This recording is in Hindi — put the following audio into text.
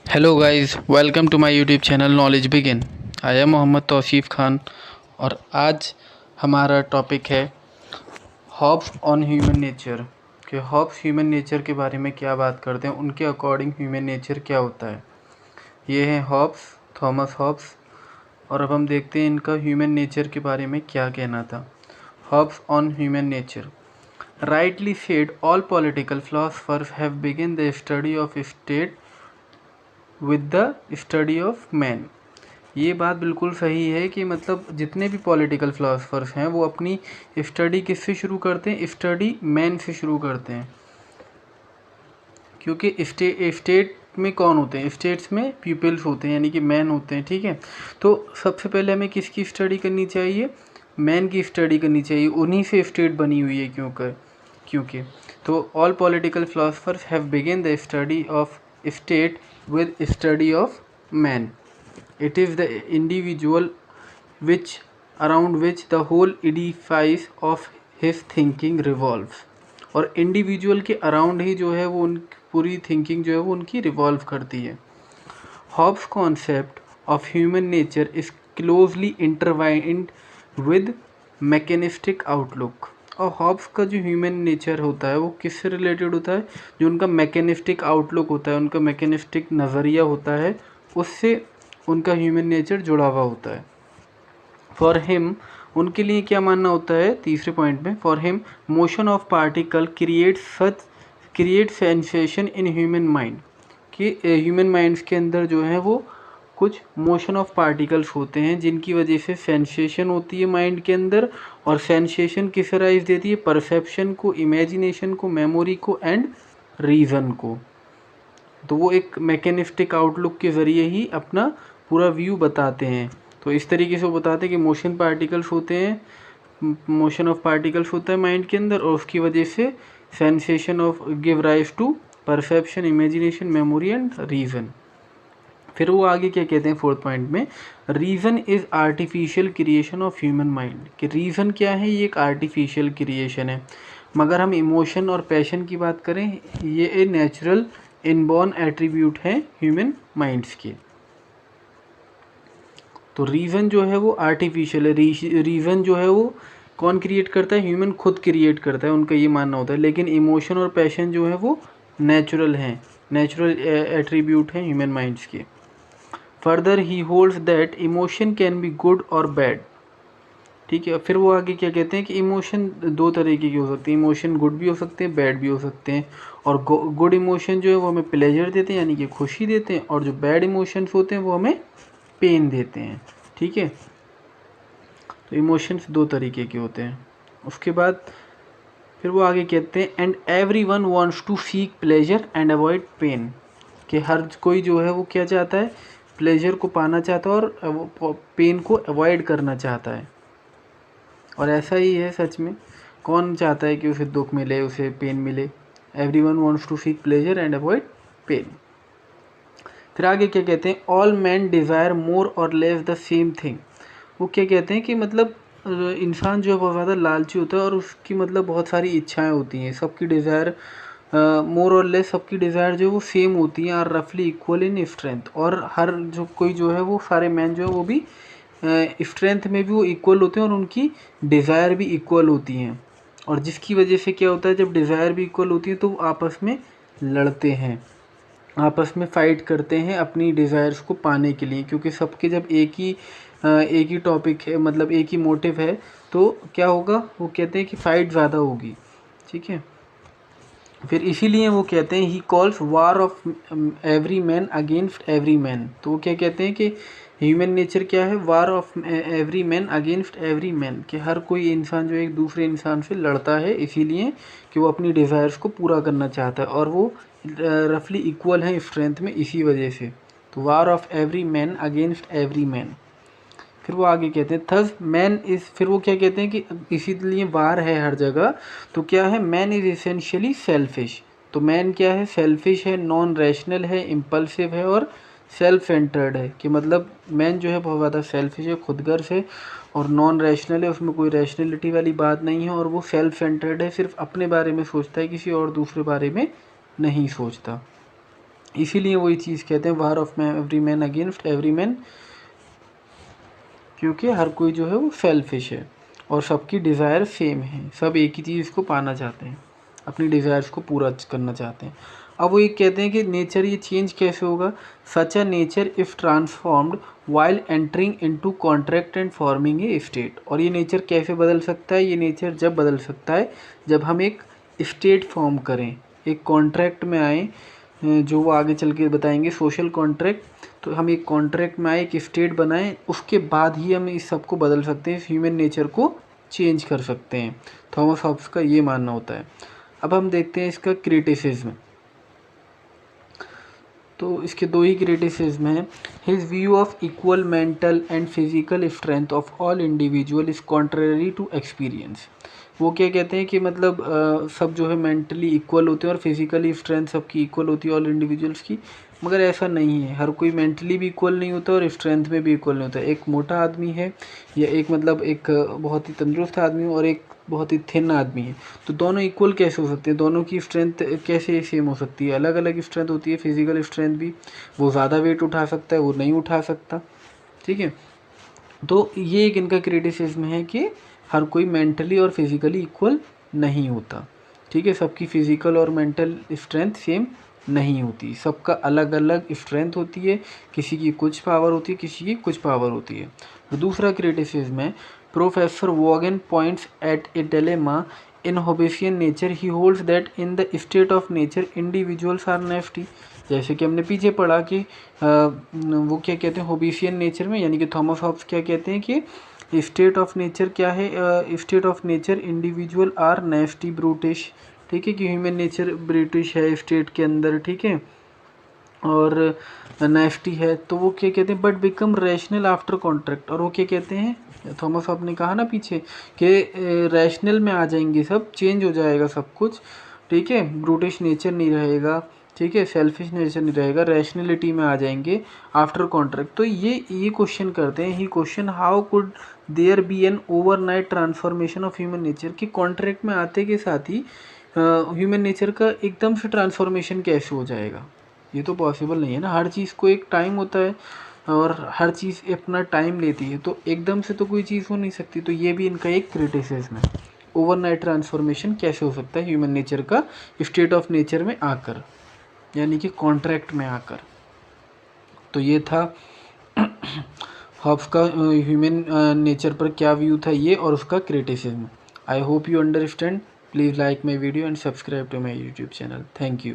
Hello guys, welcome to my YouTube channel knowledge begin. I am Mohammad Tauseef Khan और आज हमारा टॉपिक है हॉब्स ऑन ह्यूमन नेचर। कि हॉब्स ह्यूमन नेचर के बारे में क्या बात करते हैं, उनके अकॉर्डिंग ह्यूमन नेचर क्या होता है। ये हैं हॉब्स, थॉमस हॉब्स। और अब हम देखते हैं इनका ह्यूमन नेचर के बारे में क्या कहना था। Hobbes on human nature rightly said, all political philosophers have begun the study of state with the study of man। ये बात बिल्कुल सही है कि मतलब जितने भी पॉलिटिकल फिलोसफर्स हैं वो अपनी स्टडी किससे शुरू करते हैं, स्टडी मैन से शुरू करते हैं। क्योंकि स्टेट में कौन होते हैं, स्टेट्स में पीपल्स होते हैं, यानी कि मैन होते हैं। ठीक है, तो सबसे पहले हमें किसकी स्टडी करनी चाहिए, मैन की स्टडी करनी चाहिए। उन्हीं से स्टेट बनी हुई है क्योंकि तो all political philosophers have begin the study of state with study of man. It is the individual which around which the whole edifice of his thinking revolves। और इंडिविजुअल के अराउंड ही जो है वो उन पूरी थिंकिंग जो है वो उनकी रिवॉल्व करती है। Hobbes concept of human nature is closely intertwined with mechanistic outlook. और हॉब्स का जो ह्यूमन नेचर होता है वो किससे रिलेटेड होता है, जो उनका मैकेनिस्टिक आउटलुक होता है, उनका मैकेनिस्टिक नज़रिया होता है, उससे उनका ह्यूमन नेचर जुड़ा हुआ होता है। फॉर हिम, उनके लिए क्या मानना होता है, तीसरे पॉइंट में, for him motion of particle create sensation in human mind. कि ह्यूमन माइंड्स के अंदर जो है वो कुछ मोशन ऑफ पार्टिकल्स होते हैं जिनकी वजह से सेंसेशन होती है माइंड के अंदर। और सेंसेशन किस राइज देती है, परसेप्शन को, इमेजिनेशन को, मेमोरी को एंड रीज़न को। तो वो एक मैकेनिस्टिक आउटलुक के ज़रिए ही अपना पूरा व्यू बताते हैं। तो इस तरीके से वो बताते हैं कि मोशन पार्टिकल्स होते हैं, मोशन ऑफ पार्टिकल्स होता है माइंड के अंदर, और उसकी वजह से sensation of give rise to perception, imagination, memory and reason. फिर वो आगे क्या कहते हैं फोर्थ पॉइंट में, reason is artificial creation of human mind. कि रीज़न क्या है, ये एक आर्टिफिशियल क्रिएशन है। मगर हम इमोशन और पैशन की बात करें, ये ए नेचुरल इनबॉर्न एट्रीब्यूट है ह्यूमन माइंड्स के। तो रीज़न जो है वो आर्टिफिशियल है। रीज़न जो है वो कौन क्रिएट करता है, ह्यूमन खुद क्रिएट करता है, उनका ये मानना होता है। लेकिन इमोशन और पैशन जो है वो नेचुरल हैं, नेचुरल एट्रीब्यूट हैं ह्यूमन माइंड्स के। Further he holds that emotion can be good और बैड। ठीक है, फिर वो आगे क्या कहते हैं कि इमोशन दो तरीके की हो सकती है, इमोशन गुड भी हो सकते हैं, बैड भी हो सकते हैं। और गुड इमोशन जो है वो हमें प्लेजर देते हैं, यानी कि खुशी देते हैं, और जो बैड इमोशंस होते हैं वो हमें पेन देते हैं। ठीक है, तो इमोशंस दो तरीके के होते हैं। उसके बाद फिर वो आगे कहते हैं and everyone wants to seek pleasure and avoid pain. कि हर कोई जो है वो क्या चाहता है, प्लेजर को पाना चाहता है और पेन को अवॉइड करना चाहता है। और ऐसा ही है सच में, कौन चाहता है कि उसे दुख मिले, उसे पेन मिले। Everyone wants to seek pleasure and avoid pain. फिर आगे क्या कहते हैं, ऑल मैन डिज़ायर मोर और लेस द सेम थिंग। वो क्या कहते हैं कि मतलब इंसान जो है बहुत ज़्यादा लालची होता है और उसकी मतलब बहुत सारी इच्छाएं होती हैं। सबकी डिज़ायर मोर और लेस, सबकी डिज़ायर जो है वो सेम होती हैं, और रफली इक्वल इन स्ट्रेंथ। और हर जो कोई जो है वो सारे मैन जो है वो भी स्ट्रेंथ में भी वो इक्वल होते हैं और उनकी डिज़ायर भी इक्वल होती हैं। और जिसकी वजह से क्या होता है, जब डिज़ायर भी इक्वल होती है तो वो आपस में लड़ते हैं, आपस में फ़ाइट करते हैं अपनी डिज़ायर्स को पाने के लिए। क्योंकि सबके जब एक ही टॉपिक है, मतलब एक ही मोटिव है, तो क्या होगा, वो कहते हैं कि फ़ाइट ज़्यादा होगी। ठीक है, फिर इसीलिए वो कहते हैं he calls war of every man against every man. तो वो क्या कहते हैं कि ह्यूमन नेचर क्या है, war of every man against every man. कि हर कोई इंसान जो एक दूसरे इंसान से लड़ता है, इसीलिए कि वो अपनी डिज़ायर्स को पूरा करना चाहता है, और वो रफली इक्वल हैं स्ट्रेंथ में, इसी वजह से। तो war of every man against every man. फिर वो आगे कहते हैं थस मैन इज़, फिर वो क्या कहते हैं कि इसीलिए वार है हर जगह। तो क्या है, मैन इज़ इसेंशियली सेल्फिश। तो मैन क्या है, सेल्फिश है, नॉन रैशनल है, इम्पल्सिव है और सेल्फ सेंटर्ड है। कि मतलब मैन जो है बहुत ज़्यादा सेल्फिश है, खुदगर्ज है, और नॉन रैशनल है, उसमें कोई रैशनलिटी वाली बात नहीं है, और वो सेल्फ सेंटर्ड है, सिर्फ अपने बारे में सोचता है, किसी और दूसरे बारे में नहीं सोचता। इसीलिए वही चीज़ कहते हैं war of every man against every man, क्योंकि हर कोई जो है वो सेल्फिश है और सबकी डिज़ायर सेम है, सब एक ही चीज़ को पाना चाहते हैं, अपनी डिज़ायर्स को पूरा करना चाहते हैं। अब वो ये कहते हैं कि नेचर ये चेंज कैसे होगा, such a nature if transformed while entering into contract and forming a state. और ये नेचर कैसे बदल सकता है, ये नेचर जब बदल सकता है जब हम एक स्टेट फॉर्म करें, एक कॉन्ट्रैक्ट में आए, जो वो आगे चल के बताएंगे सोशल कॉन्ट्रैक्ट। तो हम एक कॉन्ट्रैक्ट में आए, एक स्टेट बनाएं, उसके बाद ही हम इस सब को बदल सकते हैं, इस ह्यूमन नेचर को चेंज कर सकते हैं। थॉमस हॉब्स का ये मानना होता है। अब हम देखते हैं इसका क्रिटिसिज्म। तो इसके दो ही क्रिटिसिज्म हैं। His view of equal mental and physical strength of all individual is contrary to experience. वो क्या कहते हैं कि मतलब सब जो है मेंटली इक्वल होते हैं और फिजिकली स्ट्रेंथ सबकी इक्वल होती है ऑल इंडिविजुअल्स की, मगर ऐसा नहीं है। हर कोई मेंटली भी इक्वल नहीं होता और स्ट्रेंथ में भी इक्वल नहीं होता। एक मोटा आदमी है या एक मतलब एक बहुत ही तंदुरुस्त आदमी और एक बहुत ही थिन आदमी है, तो दोनों इक्वल कैसे हो सकते हैं, दोनों की स्ट्रेंथ कैसे सेम हो सकती है, अलग अलग स्ट्रेंथ होती है। फिजिकल स्ट्रेंथ भी, वो ज़्यादा वेट उठा सकता है, वो नहीं उठा सकता, ठीक है। तो ये एक इनका क्रिटिसिज्म है कि हर कोई मेंटली और फिजिकली इक्वल नहीं होता, ठीक है। सबकी फिजिकल और मेंटल स्ट्रेंथ सेम नहीं होती, सबका अलग अलग स्ट्रेंथ होती है, किसी की कुछ पावर होती है, किसी की कुछ पावर होती है। तो दूसरा क्रिटिसिज्म है, professor Vaughan points at a dilemma in Hobbesian nature. He holds that in the state of nature individuals are nasty. जैसे कि हमने पीछे पढ़ा कि वो क्या कहते हैं होबेसियन नेचर में, यानी कि थॉमस हॉब्स क्या कहते हैं कि स्टेट ऑफ नेचर क्या है, state of nature individual are nasty brutish, ठीक है, कि ह्यूमन नेचर ब्रिटिश है स्टेट के अंदर, ठीक है, और नेस्टी है। तो वो क्या कहते हैं, but become rational after contract. और वो क्या कहते हैं, थॉमस हॉब ने कहा ना पीछे कि रैशनल में आ जाएंगे, सब चेंज हो जाएगा सब कुछ, ठीक है, ब्रूटिश नेचर नहीं रहेगा, ठीक है, सेल्फिश नेचर नहीं रहेगा, रैशनलिटी में आ जाएंगे आफ्टर कॉन्ट्रैक्ट। तो ये क्वेश्चन करते हैं, he question how could there be an overnight transformation of human nature, कि कॉन्ट्रैक्ट में आते के साथ ही ह्यूमन नेचर का एकदम से ट्रांसफॉर्मेशन कैसे हो जाएगा। ये तो पॉसिबल नहीं है ना, हर चीज़ को एक टाइम होता है और हर चीज़ अपना टाइम लेती है, तो एकदम से तो कोई चीज़ हो नहीं सकती। तो ये भी इनका एक क्रिटिसिज्म है, ओवरनाइट ट्रांसफॉर्मेशन कैसे हो सकता है ह्यूमन नेचर का स्टेट ऑफ नेचर में आकर, यानी कि कॉन्ट्रैक्ट में आकर। तो ये था हॉब्स का ह्यूमन नेचर पर क्या व्यू था ये, और उसका criticism. I hope you understand. Please like my video and subscribe to my YouTube channel. Thank you.